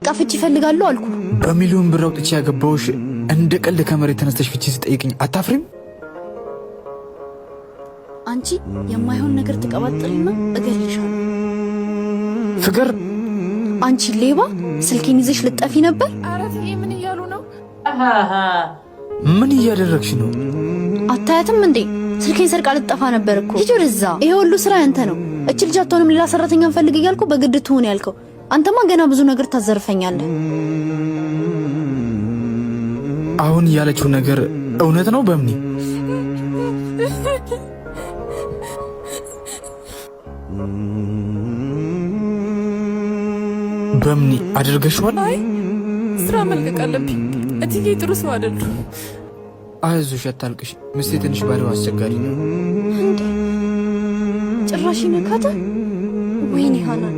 በቃ ፍቺ እፈልጋለሁ አልኩ። በሚሊዮን ብር አውጥቼ ያገባውሽ እንደ ቀልድ ከመሬት ተነስተሽ ፍቺ ስጠይቅኝ አታፍሪም? አንቺ የማይሆን ነገር ተቀባጥልና እገልሻለሁ። ፍቅር አንቺ ሌባ ስልኬን ይዘሽ ልጠፊ ነበር። አረፍ ምን እያሉ ነው? ምን እያደረግሽ ነው? አታያትም እንዴ? ስልኬን ሰርቃ ልጠፋ ነበር እኮ። ሂጂ ወደዛ። ይሄ ሁሉ ስራ ያንተ ነው። እቺ ልጅ አትሆንም ሌላ ሰራተኛ ፈልግ እያልኩ በግድ ትሆን ያልከው አንተማ ገና ብዙ ነገር ታዘርፈኛለህ። አሁን ያለችው ነገር እውነት ነው? በምኒ በምኒ አድርገሽዋል? አይ ስራ መልቀቅ አለብኝ። እትዬ ጥሩ ሰው አይደሉም። አይዞሽ አታልቅሽ። ምስቴ ትንሽ ባለው አስቸጋሪ ነው። እንዴ ጭራሽ ነካተ? ወይኔ ሃናን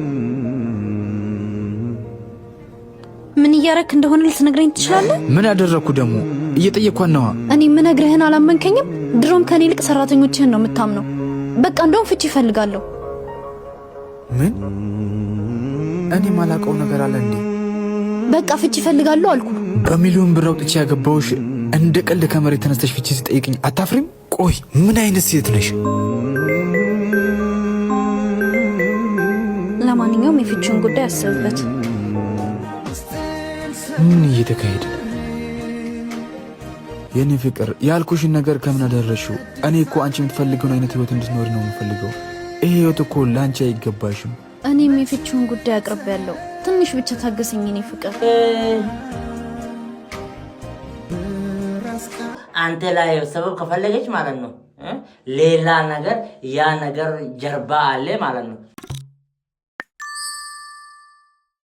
ምን እያረክ እንደሆነ ልትነግረኝ ትችላለህ? ምን አደረኩ ደግሞ? እየጠየኳት ነዋ። እኔ ምነግርህን አላመንከኝም? ድሮም ከኔ ይልቅ ሰራተኞችህን ነው የምታምነው። በቃ እንደውም ፍቺ እፈልጋለሁ። ምን? እኔ ማላውቀው ነገር አለ እንዴ? በቃ ፍቺ እፈልጋለሁ አልኩ። በሚሊዮን ብር አውጥቼ ያገባውሽ እንደ ቀልድ ከመሬት ተነስተሽ ፍቺ ስጠይቅኝ አታፍሪም? ቆይ ምን አይነት ሴት ነሽ? ለማንኛውም የፍቺውን ጉዳይ አስብበት። ምን እየተካሄደ? የኔ ፍቅር ያልኩሽን ነገር ከምን አደረሽው? እኔ እኮ አንቺ የምትፈልገውን አይነት ህይወት እንድትኖር ነው የምፈልገው። ይሄ ህይወት እኮ ለአንቺ አይገባሽም። እኔም የፍቺውን ጉዳይ አቅርቤያለሁ። ትንሽ ብቻ ታገሰኝ የኔ ፍቅር። አንተ ላይ ሰበብ ከፈለገች ማለት ነው ሌላ ነገር ያ ነገር ጀርባ አለ ማለት ነው።